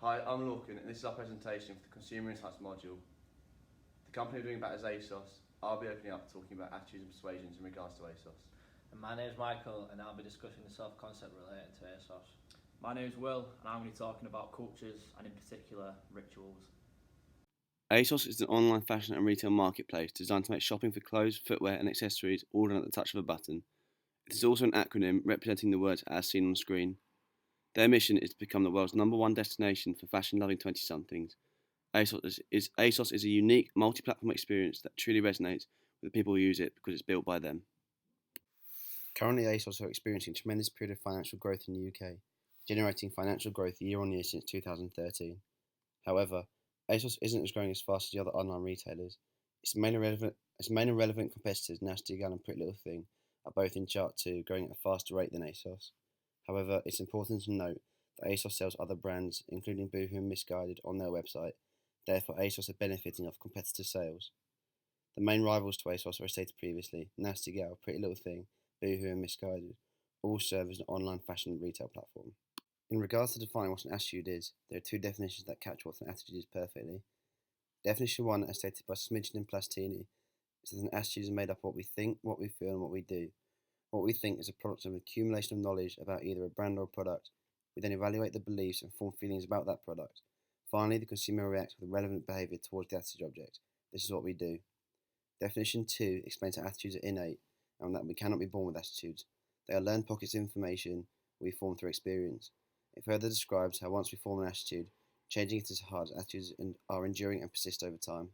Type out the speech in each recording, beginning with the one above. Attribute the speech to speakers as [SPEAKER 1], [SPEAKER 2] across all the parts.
[SPEAKER 1] Hi, I'm Lorcan and this is our presentation for the Consumer Insights module. The company we're doing about is Asos. I'll be opening up talking about attitudes and persuasions in regards to Asos.
[SPEAKER 2] And my name is Michael and I'll be discussing the self-concept relating to Asos.
[SPEAKER 3] My name is Will and I'm going to be talking about cultures and in particular rituals.
[SPEAKER 1] Asos is an online fashion and retail marketplace designed to make shopping for clothes, footwear and accessories all done at the touch of a button. It is also an acronym representing the words as seen on screen. Their mission is to become the world's #1 destination for fashion-loving 20-somethings. Asos is a unique, multi-platform experience that truly resonates with the people who use it because it's built by them. Currently, Asos are experiencing a tremendous period of financial growth in the UK, generating financial growth year on year since 2013. However, Asos isn't growing as fast as the other online retailers. Its main relevant competitors, Nasty Gal and Pretty Little Thing, are both in Chart 2, growing at a faster rate than Asos. However, it's important to note that Asos sells other brands, including Boohoo and Missguided, on their website. Therefore, Asos are benefiting off competitor sales. The main rivals to Asos, as stated previously, Nasty Gal, Pretty Little Thing, Boohoo and Missguided, all serve as an online fashion retail platform. In regards to defining what an attitude is, there are two definitions that capture what an attitude is perfectly. Definition 1, as stated by Smidgen and Plastini, is that an attitude is made up of what we think, what we feel, and what we do. What we think is a product of an accumulation of knowledge about either a brand or a product. We then evaluate the beliefs and form feelings about that product. Finally, the consumer reacts with relevant behaviour towards the attitude object. This is what we do. Definition 2 explains that attitudes are innate and that we cannot be born with attitudes. They are learned pockets of information we form through experience. It further describes how once we form an attitude, changing it is hard as attitudes are enduring and persist over time.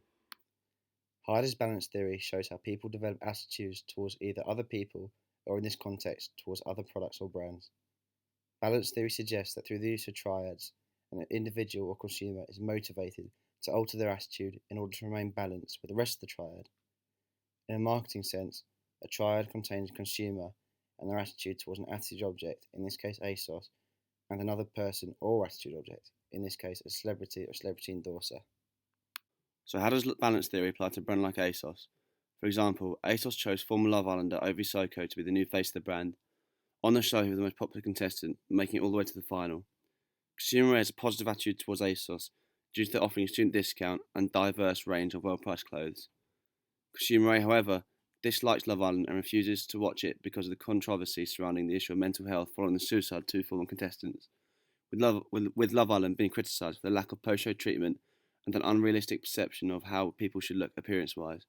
[SPEAKER 1] Hyde's balance theory shows how people develop attitudes towards either other people or in this context, towards other products or brands. Balance theory suggests that through the use of triads, an individual or consumer is motivated to alter their attitude in order to remain balanced with the rest of the triad. In a marketing sense, a triad contains a consumer and their attitude towards an attitude object, in this case Asos, and another person or attitude object, in this case a celebrity or celebrity endorser. So how does balance theory apply to a brand like Asos? For example, Asos chose former Love Islander Ovi Soko to be the new face of the brand. On the show, he was the most popular contestant, making it all the way to the final. Consumer has a positive attitude towards Asos due to their offering a student discount and diverse range of well-priced clothes. Consumer A, however, dislikes Love Island and refuses to watch it because of the controversy surrounding the issue of mental health following the suicide of two former contestants, with Love Island being criticised for the lack of post-show treatment and an unrealistic perception of how people should look appearance-wise.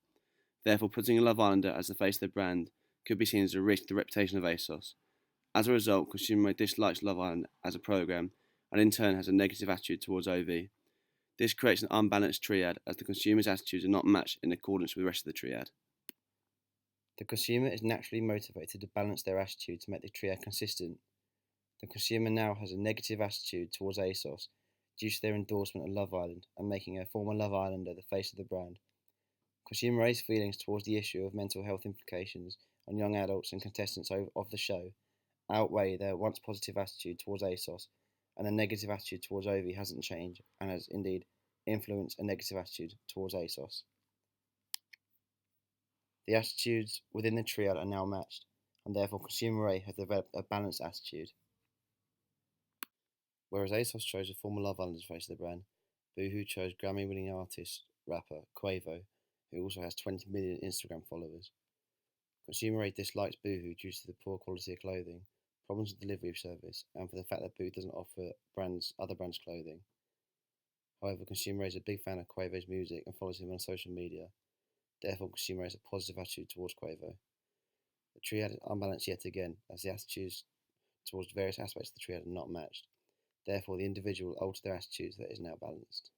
[SPEAKER 1] Therefore, putting a Love Islander as the face of the brand could be seen as a risk to the reputation of Asos. As a result, consumer dislikes Love Island as a program and in turn has a negative attitude towards OV. This creates an unbalanced triad as the consumer's attitudes are not matched in accordance with the rest of the triad. The consumer is naturally motivated to balance their attitude to make the triad consistent. The consumer now has a negative attitude towards Asos due to their endorsement of Love Island and making a former Love Islander the face of the brand. Consumer A's feelings towards the issue of mental health implications on young adults and contestants of the show outweigh their once positive attitude towards Asos, and their negative attitude towards Ovi hasn't changed and has indeed influenced a negative attitude towards Asos. The attitudes within the triad are now matched, and therefore Consumer A has developed a balanced attitude. Whereas Asos chose a former Love Island face of the brand, Boohoo chose Grammy-winning artist, rapper Quavo, who also has 20 million Instagram followers. Consumer A dislikes Boohoo due to the poor quality of clothing, problems with delivery service, and for the fact that Boohoo doesn't offer other brands' clothing. However, Consumer A is a big fan of Quavo's music and follows him on social media. Therefore, Consumer A has a positive attitude towards Quavo. The triad is unbalanced yet again, as the attitudes towards various aspects of the triad are not matched. Therefore, the individual alters their attitudes that is now balanced.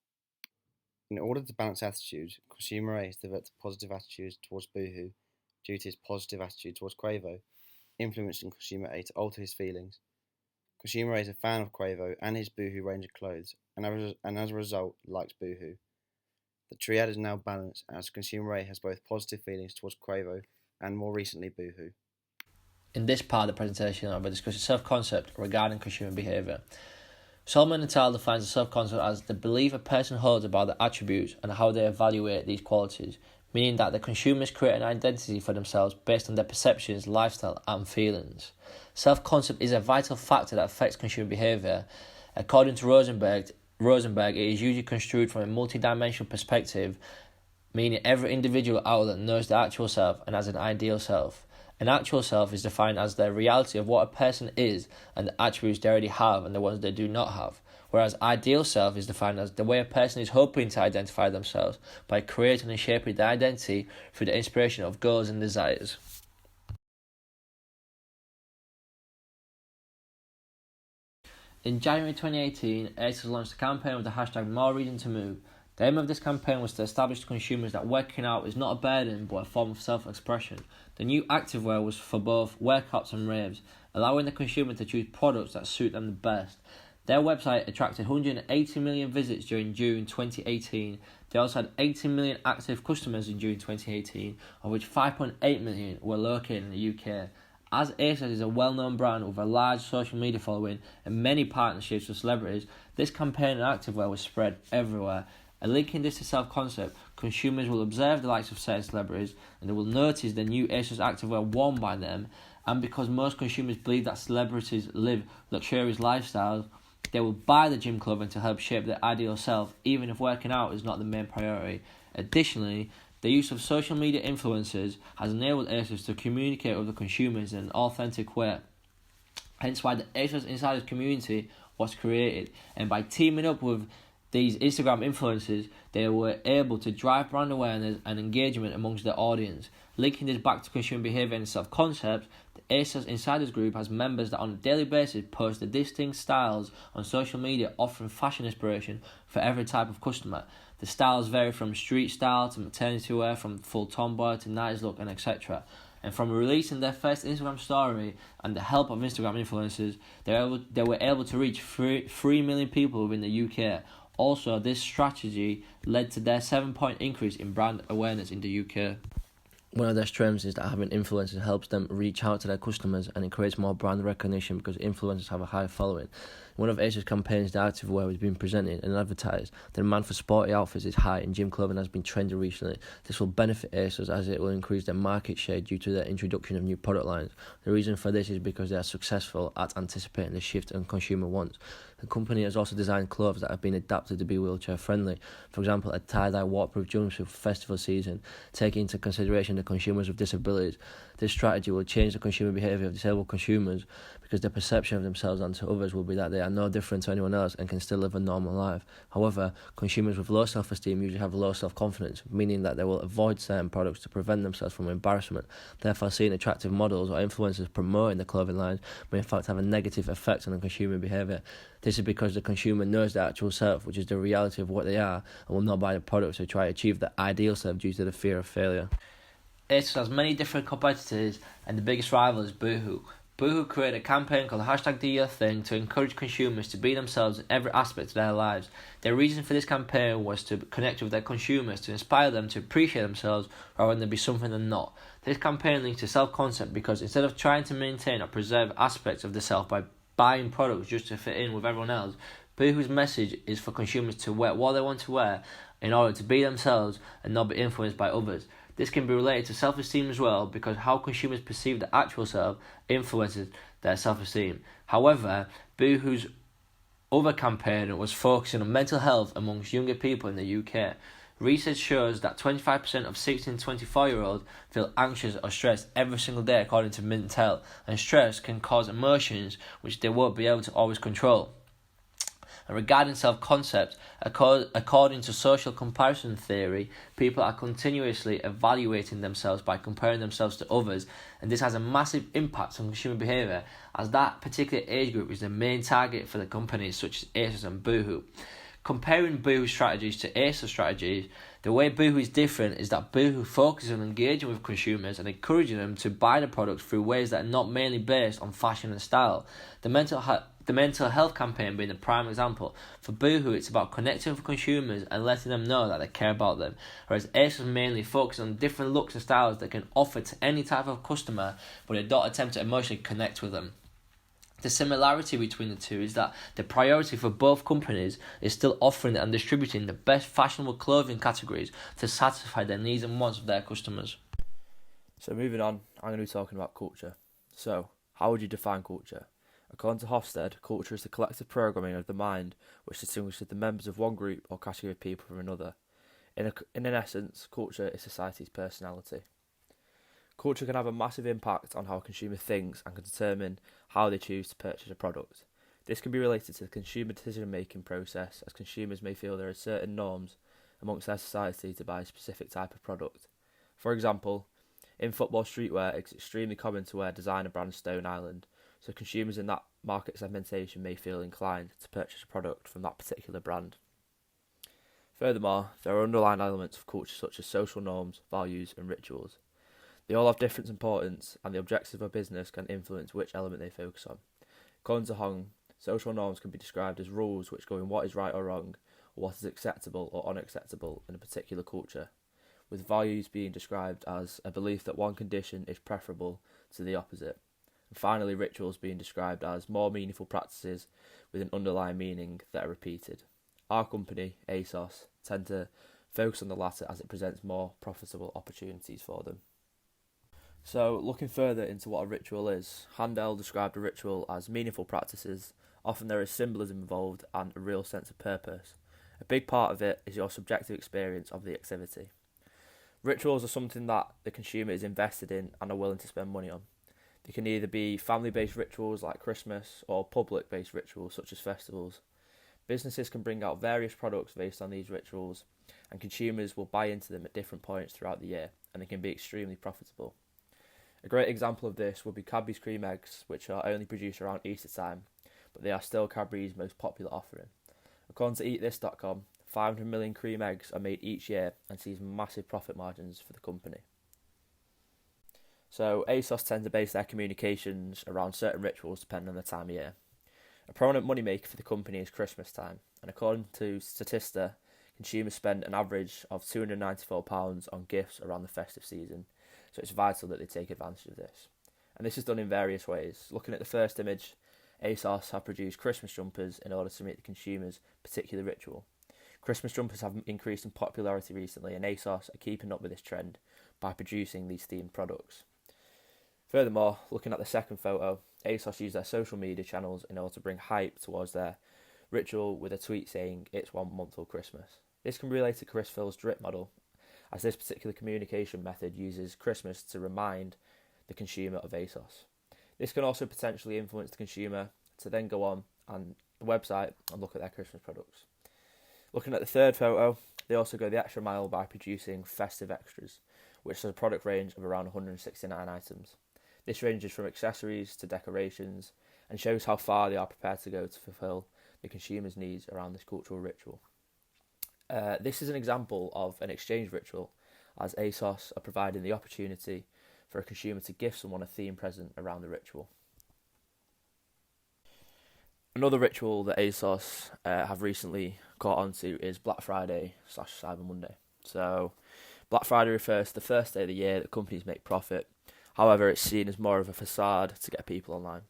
[SPEAKER 1] In order to balance attitudes, Consumer A has developed positive attitudes towards Boohoo due to his positive attitude towards Quavo, influencing Consumer A to alter his feelings. Consumer A is a fan of Quavo and his Boohoo range of clothes, and as a result, likes Boohoo. The triad is now balanced as Consumer A has both positive feelings towards Quavo and more recently Boohoo.
[SPEAKER 2] In this part of the presentation, I'll be discussing self-concept regarding consumer behaviour. Solomon et al. Defines the self-concept as the belief a person holds about their attributes and how they evaluate these qualities, meaning that the consumers create an identity for themselves based on their perceptions, lifestyle and feelings. Self-concept is a vital factor that affects consumer behaviour. According to Rosenberg, Rosenberg, it is usually construed from a multidimensional perspective, meaning every individual outlet knows the actual self and has an ideal self. An actual self is defined as the reality of what a person is and the attributes they already have and the ones they do not have, whereas ideal self is defined as the way a person is hoping to identify themselves by creating and shaping their identity through the inspiration of goals and desires. In January 2018, Asos launched a campaign with the hashtag More Reason to Move. The aim of this campaign was to establish to consumers that working out is not a burden but a form of self-expression. The new activewear was for both workouts and raves, allowing the consumer to choose products that suit them the best. Their website attracted 180 million visits during June 2018. They also had 18 million active customers in June 2018, of which 5.8 million were located in the UK. As Asos is a well-known brand with a large social media following and many partnerships with celebrities, this campaign and activewear was spread everywhere. And linking this to self-concept, consumers will observe the likes of certain celebrities and they will notice the new Asos activewear worn by them. And because most consumers believe that celebrities live luxurious lifestyles, they will buy the gym clothing to help shape their ideal self, even if working out is not the main priority. Additionally, the use of social media influencers has enabled Asos to communicate with the consumers in an authentic way. Hence why the Asos Insiders community was created. And by teaming up with these Instagram influencers, they were able to drive brand awareness and engagement amongst their audience. Linking this back to consumer behaviour and self-concept, the Asos Insiders Group has members that on a daily basis post the distinct styles on social media, offering fashion inspiration for every type of customer. The styles vary from street style to maternity wear, from full tomboy to nice look, and etc. And from releasing their first Instagram story and the help of Instagram influencers, they were able to reach 3 million people within the UK. Also, this strategy led to their 7-point increase in brand awareness in the UK. One of their strengths is that having influencers helps them reach out to their customers, and it creates more brand recognition because influencers have a high following. One of Asos' campaigns, the activewear, was being presented and advertised. The demand for sporty outfits is high and gym clothing has been trendy recently. This will benefit Asos as it will increase their market share due to their introduction of new product lines. The reason for this is because they are successful at anticipating the shift in consumer wants. The company has also designed clothes that have been adapted to be wheelchair friendly. For example, a tie-dye waterproof jumpsuit for festival season, taking into consideration the consumers with disabilities. This strategy will change the consumer behaviour of disabled consumers because their perception of themselves and to others will be that they are no different to anyone else and can still live a normal life. However, consumers with low self-esteem usually have low self-confidence, meaning that they will avoid certain products to prevent themselves from embarrassment. Therefore, seeing attractive models or influencers promoting the clothing lines may in fact have a negative effect on the consumer behaviour. This is because the consumer knows their actual self, which is the reality of what they are, and will not buy the products to try to achieve the ideal self due to the fear of failure. Asos has many different competitors, and the biggest rival is Boohoo. Boohoo created a campaign called #DoYourThing to encourage consumers to be themselves in every aspect of their lives. Their reason for this campaign was to connect with their consumers, to inspire them to appreciate themselves rather than be something they're not. This campaign links to self-concept because instead of trying to maintain or preserve aspects of the self by buying products just to fit in with everyone else, Boohoo's message is for consumers to wear what they want to wear in order to be themselves and not be influenced by others. This can be related to self-esteem as well, because how consumers perceive the actual self influences their self-esteem. However, Boohoo's other campaign was focusing on mental health amongst younger people in the UK. Research shows that 25% of 16 to 24-year-olds feel anxious or stressed every single day, according to Mintel, and stress can cause emotions which they won't be able to always control. And regarding self-concept, according to social comparison theory, people are continuously evaluating themselves by comparing themselves to others, and this has a massive impact on consumer behaviour, as that particular age group is the main target for the companies such as Asos and Boohoo. Comparing Boohoo strategies to Asos strategies, the way Boohoo is different is that Boohoo focuses on engaging with consumers and encouraging them to buy the products through ways that are not mainly based on fashion and style. The mental health campaign being the prime example. For Boohoo, it's about connecting with consumers and letting them know that they care about them, whereas Asos mainly focuses on different looks and styles they can offer to any type of customer, but they don't attempt to emotionally connect with them. The similarity between the two is that the priority for both companies is still offering and distributing the best fashionable clothing categories to satisfy the needs and wants of their customers.
[SPEAKER 4] So moving on, I'm going to be talking about culture. So, how would you define culture? According to Hofstede, culture is the collective programming of the mind which distinguishes the members of one group or category of people from another. In essence, culture is society's personality. Culture can have a massive impact on how a consumer thinks and can determine how they choose to purchase a product. This can be related to the consumer decision-making process, as consumers may feel there are certain norms amongst their society to buy a specific type of product. For example, in football streetwear, it's extremely common to wear designer brand Stone Island, so consumers in that market segmentation may feel inclined to purchase a product from that particular brand. Furthermore, there are underlying elements of culture such as social norms, values, and rituals. They all have different importance, and the objectives of a business can influence which element they focus on. According to Hong, social norms can be described as rules which govern what is right or wrong, or what is acceptable or unacceptable in a particular culture, with values being described as a belief that one condition is preferable to the opposite. And finally, rituals being described as more meaningful practices with an underlying meaning that are repeated. Our company, Asos, tend to focus on the latter as it presents more profitable opportunities for them. So, looking further into what a ritual is, Handel described a ritual as meaningful practices. Often there is symbolism involved and a real sense of purpose. A big part of it is your subjective experience of the activity. Rituals are something that the consumer is invested in and are willing to spend money on. They can either be family-based rituals like Christmas or public-based rituals such as festivals. Businesses can bring out various products based on these rituals, and consumers will buy into them at different points throughout the year, and they can be extremely profitable. A great example of this would be Cadbury's cream eggs, which are only produced around Easter time, but they are still Cadbury's most popular offering. According to EatThis.com, 500 million cream eggs are made each year and sees massive profit margins for the company. So ASOS tend to base their communications around certain rituals depending on the time of year. A prominent moneymaker for the company is Christmas time, and according to Statista, consumers spend an average of £294 on gifts around the festive season, so it's vital that they take advantage of this. And this is done in various ways. Looking at the first image, ASOS have produced Christmas jumpers in order to meet the consumer's particular ritual. Christmas jumpers have increased in popularity recently, and ASOS are keeping up with this trend by producing these themed products. Furthermore, looking at the second photo, ASOS use their social media channels in order to bring hype towards their ritual with a tweet saying, "It's 1 month till Christmas." This can be related to Chris Phil's drip model, as this particular communication method uses Christmas to remind the consumer of ASOS. This can also potentially influence the consumer to then go on the website and look at their Christmas products. Looking at the third photo, they also go the extra mile by producing festive extras, which is a product range of around 169 items. This ranges from accessories to decorations and shows how far they are prepared to go to fulfill the consumer's needs around this cultural ritual. This is an example of an exchange ritual, as ASOS are providing the opportunity for a consumer to gift someone a themed present around the ritual. Another ritual that ASOS have recently caught onto is Black Friday/Cyber Monday. So Black Friday refers to the first day of the year that companies make profit. However, it's seen as more of a facade to get people online.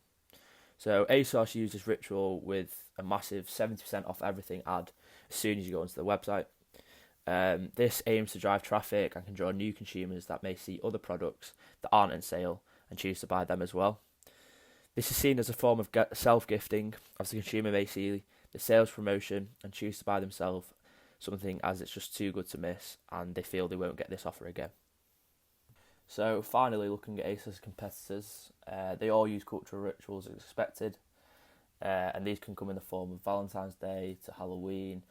[SPEAKER 4] So ASOS use this ritual with a massive 70% off everything ad as soon as you go onto the website. This aims to drive traffic and can draw new consumers that may see other products that aren't on sale and choose to buy them as well. This is seen as a form of self-gifting, as the consumer may see the sales promotion and choose to buy themselves something as it's just too good to miss and they feel they won't get this offer again. So finally, looking at ASOS competitors, they all use cultural rituals as expected, and these can come in the form of Valentine's Day to Halloween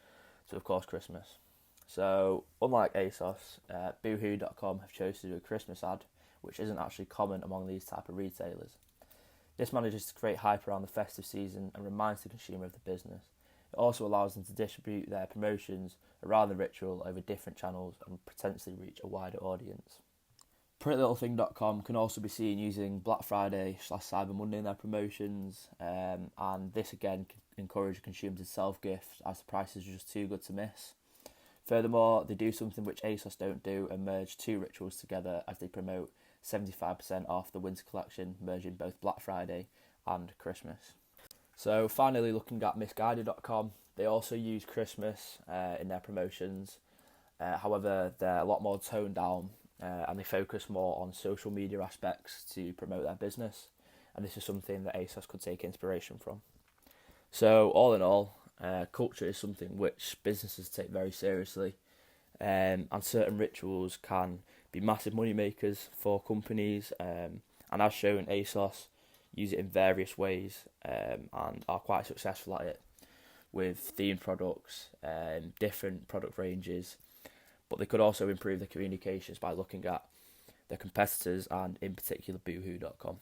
[SPEAKER 4] to, of course, Christmas. So unlike ASOS, Boohoo.com have chosen to do a Christmas ad, which isn't actually common among these type of retailers. This manages to create hype around the festive season and reminds the consumer of the business. It also allows them to distribute their promotions around the ritual over different channels and potentially reach a wider audience. PrettyLittleThing.com can also be seen using Black Friday/Cyber Monday in their promotions, and this again can encourage consumers to self-gift as the prices are just too good to miss. Furthermore, they do something which ASOS don't do and merge two rituals together as they promote 75% off the winter collection, merging both Black Friday and Christmas. So finally, looking at Missguided.com, they also use Christmas in their promotions. However, they're a lot more toned down and they focus more on social media aspects to promote their business. and this is something that Asos could take inspiration from. So all in all, culture is something which businesses take very seriously, and certain rituals can be massive money makers for companies, and as shown, Asos use it in various ways, and are quite successful at it with themed products, different product ranges, but they could also improve their communications by looking at their competitors and in particular boohoo.com.